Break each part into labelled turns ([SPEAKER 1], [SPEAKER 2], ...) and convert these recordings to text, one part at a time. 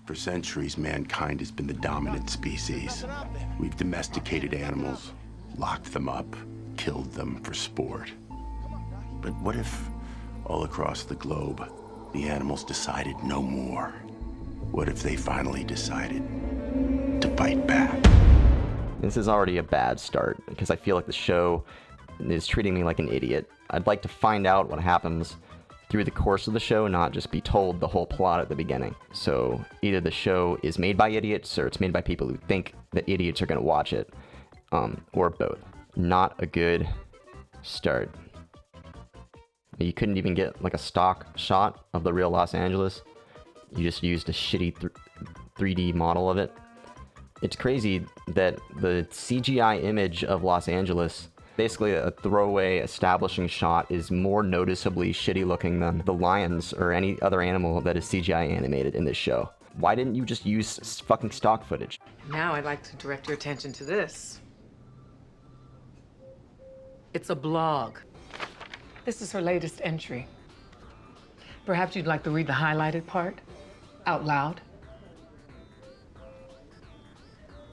[SPEAKER 1] For centuries, mankind has been the dominant species. We've domesticated animals, locked them up, killed them for sport. But what if, all across the globe, the animals decided no more? What if they finally decided to fight back?
[SPEAKER 2] This is already a bad start, because I feel like the show is treating me like an idiot. I'd like to find out what happens through the course of the show, not just be told the whole plot at the beginning. So either the show is made by idiots, or it's made by people who think that idiots are going to watch it, or both. Not a good start. You couldn't even get like a stock shot of the real Los Angeles. You just used a shitty 3D model of it. It's crazy that the CGI image of Los Angeles, basically a throwaway establishing shot, is more noticeably shitty looking than the lions or any other animal that is CGI animated in this show. Why didn't you just use fucking stock footage?
[SPEAKER 3] Now I'd like to direct your attention to this. It's a blog. This is her latest entry. Perhaps you'd like to read the highlighted part out loud.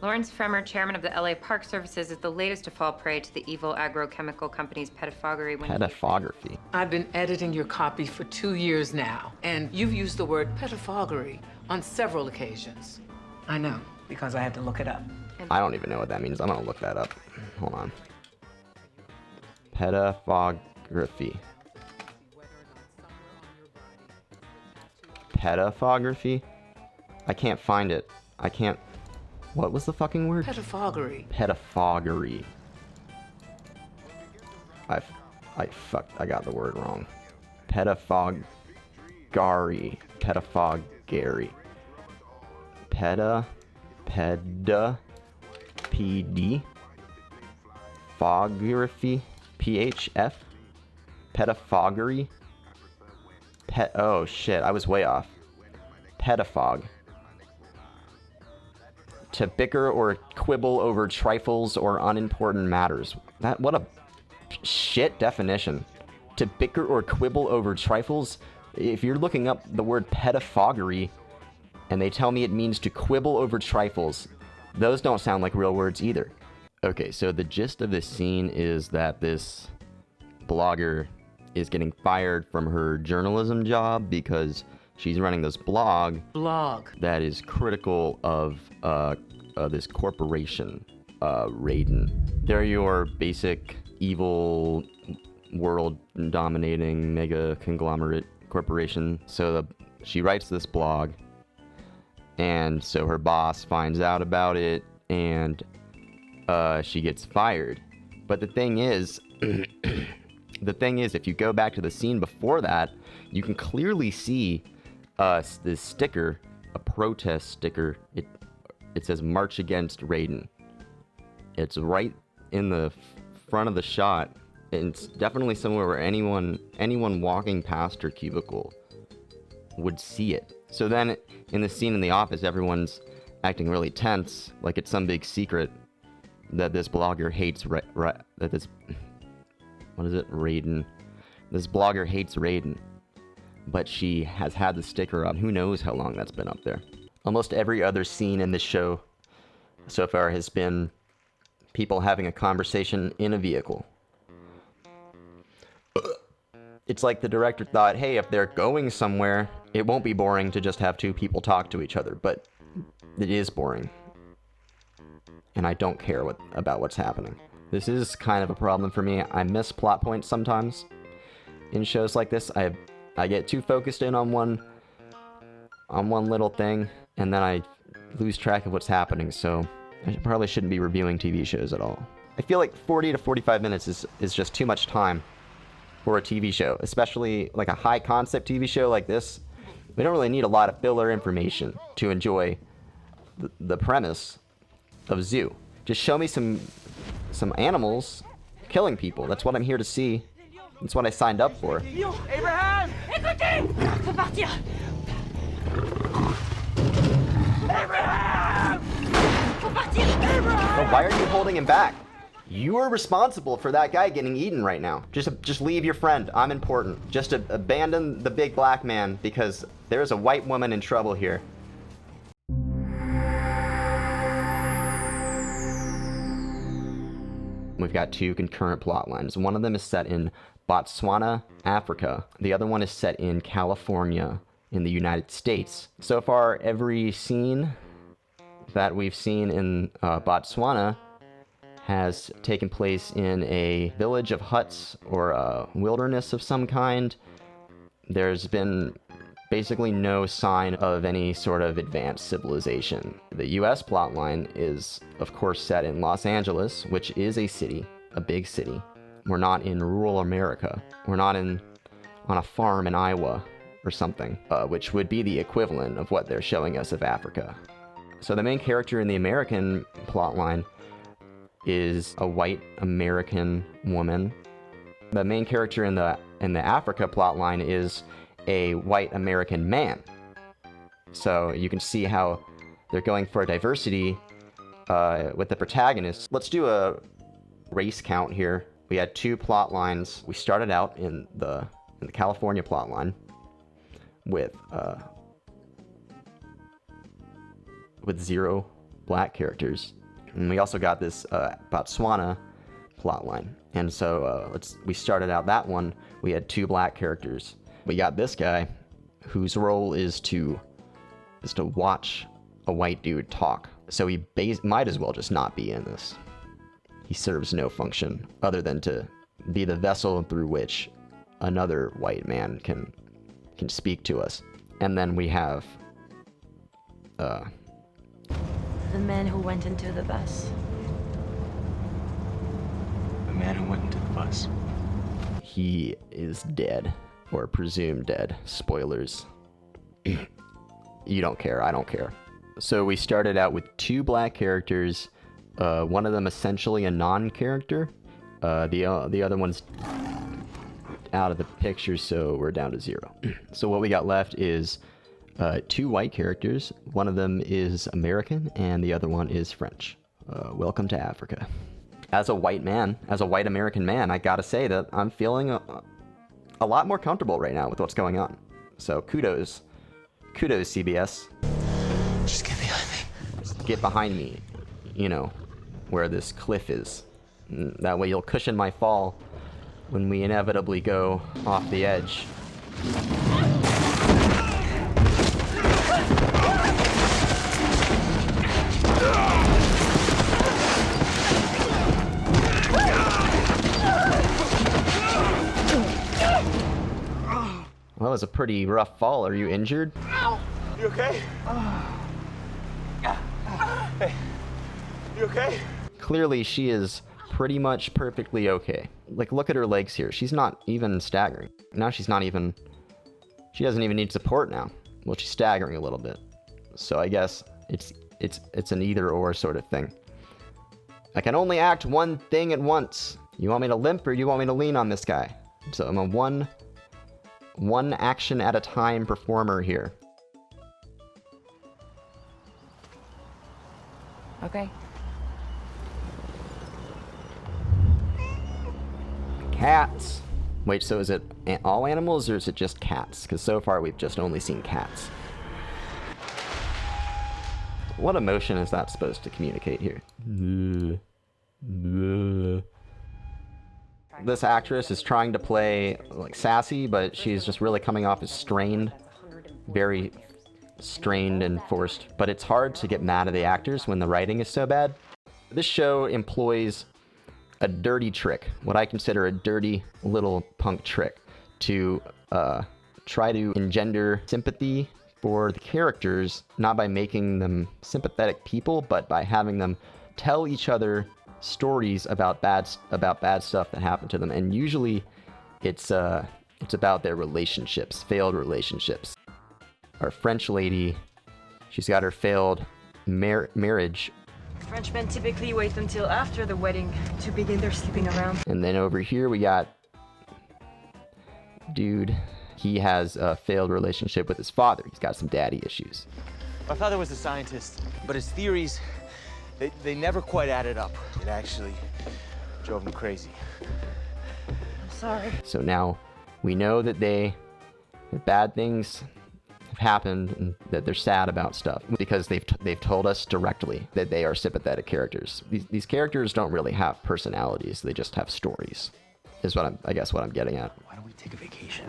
[SPEAKER 4] Lawrence Fremmer, chairman of the LA Park Services, is the latest to fall prey to the evil agrochemical company's pedophagy.
[SPEAKER 2] Pedophagy.
[SPEAKER 3] I've been editing your copy for 2 years now, and you've used the word pedophagy on several occasions. I know, because I had to look it up.
[SPEAKER 2] I don't even know what that means. I'm gonna look that up. Hold on. Pedophagy. Pedophagy? I can't find it. I can't... What was the fucking word?
[SPEAKER 3] Pedophagy.
[SPEAKER 2] Pedophagy. I got the word wrong. Pedophagy. Pedophagy. PD. Phography. PHF. Pedophagy. Oh shit, I was way off. Pedophog. To bicker or quibble over trifles or unimportant matters. What a shit definition. To bicker or quibble over trifles? If you're looking up the word pedophagy and they tell me it means to quibble over trifles, those don't sound like real words either. Okay, so the gist of this scene is that this blogger is getting fired from her journalism job because she's running this blog that is critical of this corporation, Raiden. They're your basic evil, world-dominating mega conglomerate corporation. So she writes this blog, and so her boss finds out about it, and she gets fired. But the thing is, if you go back to the scene before that, you can clearly see this sticker, a protest sticker. It says "March Against Raiden." It's right in the front of the shot. And it's definitely somewhere where anyone walking past her cubicle would see it. So then, in the scene in the office, everyone's acting really tense, like it's some big secret that this blogger hates. Raiden. This blogger hates Raiden. But she has had the sticker up. Who knows how long that's been up there. Almost every other scene in this show so far has been people having a conversation in a vehicle. It's like the director thought, hey, if they're going somewhere, it won't be boring to just have two people talk to each other. But it is boring. And I don't care about what's happening. This is kind of a problem for me. I miss plot points sometimes in shows like this. I get too focused in on one little thing, and then I lose track of what's happening, so I probably shouldn't be reviewing TV shows at all. I feel like 40 to 45 minutes is just too much time for a TV show, especially like a high-concept TV show like this. We don't really need a lot of filler information to enjoy the premise of Zoo. Just show me some animals killing people. That's what I'm here to see. That's what I signed up for.
[SPEAKER 5] Abraham! Écoutez! Faut partir! Abraham! Faut partir! Abraham!
[SPEAKER 2] Oh, why are you holding him back? You are responsible for that guy getting eaten right now. Just leave your friend. I'm important. Just abandon the big black man because there's a white woman in trouble here. We've got two concurrent plot lines. One of them is set in Botswana, Africa. The other one is set in California in the United States. So far, every scene that we've seen in Botswana has taken place in a village of huts or a wilderness of some kind. There's been basically no sign of any sort of advanced civilization. The US plotline is, of course, set in Los Angeles, which is a city, a big city. We're not in rural America. We're not on a farm in Iowa or something, which would be the equivalent of what they're showing us of Africa. So the main character in the American plotline is a white American woman. The main character in the Africa plotline is a white American man. So you can see how they're going for a diversity with the protagonists. Let's do a race count here. We had two plot lines. We started out in the California plotline with 0 black characters, and we also got this Botswana plotline. And so we started out that one. We had 2 black characters. We got this guy, whose role is to watch a white dude talk. So he might as well just not be in this. He serves no function other than to be the vessel through which another white man can speak to us. And then we have
[SPEAKER 6] The man who went into the bus.
[SPEAKER 7] The man who went into the bus.
[SPEAKER 2] he is dead, or presumed dead. Spoilers. You don't care, I don't care. So we started out with 2 black characters, one of them essentially a non-character. The other one's out of the picture, so we're down to 0. So what we got left is 2 white characters. One of them is American, and the other one is French. Welcome to Africa. As a white man, as a white American man, I gotta say that I'm feeling a lot more comfortable right now with what's going on. So kudos. Kudos, CBS.
[SPEAKER 7] Just get behind me.
[SPEAKER 2] Get behind me, you know, where this cliff is. That way you'll cushion my fall when we inevitably go off the edge. Well, that was a pretty rough fall. Are you injured?
[SPEAKER 7] You okay? Hey, you okay?
[SPEAKER 2] Clearly, she is pretty much perfectly okay. Like, look at her legs here. She's not even staggering. Now she's not even... She doesn't even need support now. Well, she's staggering a little bit. So I guess it's an either-or sort of thing. I can only act one thing at once. You want me to limp or you want me to lean on this guy? So I'm a one action at a time performer here.
[SPEAKER 6] Okay.
[SPEAKER 2] Cats. Wait, so is it all animals or is it just cats? Because so far we've just only seen cats. What emotion is that supposed to communicate here? This actress is trying to play like sassy, but she's just really coming off as strained. Very strained and forced. But it's hard to get mad at the actors when the writing is so bad. This show employs a dirty trick, what I consider a dirty little punk trick, to try to engender sympathy for the characters, not by making them sympathetic people, but by having them tell each other stories about bad stuff that happened to them. And usually it's about their relationships, failed relationships. Our French lady, she's got her failed marriage.
[SPEAKER 6] Frenchmen typically wait until after the wedding to begin their sleeping around.
[SPEAKER 2] And then over here we got dude. He has a failed relationship with his father. He's got some daddy issues.
[SPEAKER 7] My father was a scientist, but his theories, they never quite added up. It actually drove him crazy.
[SPEAKER 6] I'm sorry.
[SPEAKER 2] So now we know that bad things have happened and that they're sad about stuff because they've told us directly that they are sympathetic characters. These characters don't really have personalities; they just have stories. Is what I guess what I'm getting at.
[SPEAKER 8] Why don't we take a vacation?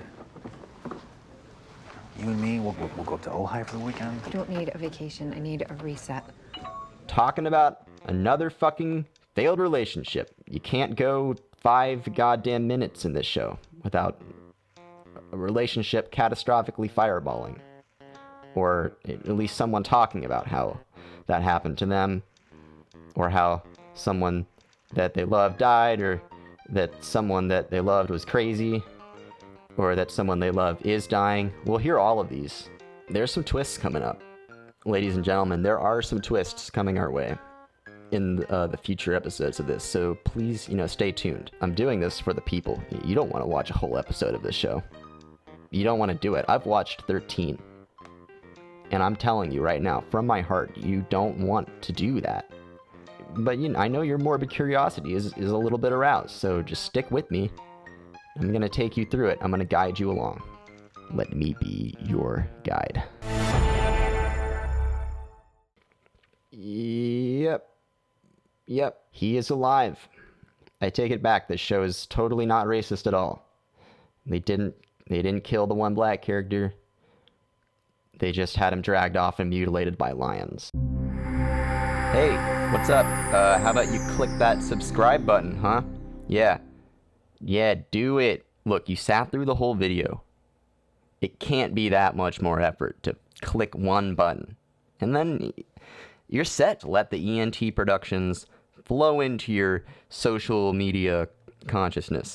[SPEAKER 8] You and me, we'll go up to Ojai for the weekend.
[SPEAKER 9] I don't need a vacation. I need a reset.
[SPEAKER 2] Talking about another fucking failed relationship. You can't go 5 goddamn minutes in this show without a relationship catastrophically fireballing. Or at least someone talking about how that happened to them. Or how someone that they loved died, or that someone that they loved was crazy, or that someone they love is dying. We'll hear all of these. There's some twists coming up. Ladies and gentlemen, there are some twists coming our way in the future episodes of this, so please, stay tuned. I'm doing this for the people. You don't want to watch a whole episode of this show. You don't want to do it. I've watched 13. And I'm telling you right now, from my heart, you don't want to do that. But I know your morbid curiosity is a little bit aroused, so just stick with me. I'm going to take you through it. I'm going to guide you along. Let me be your guide. Yep. He is alive. I take it back. This show is totally not racist at all. They didn't kill the one black character. They just had him dragged off and mutilated by lions. Hey, what's up? How about you click that subscribe button, huh? Yeah, do it. Look, you sat through the whole video. It can't be that much more effort to click one button. And then you're set to let the ENT productions flow into your social media consciousness.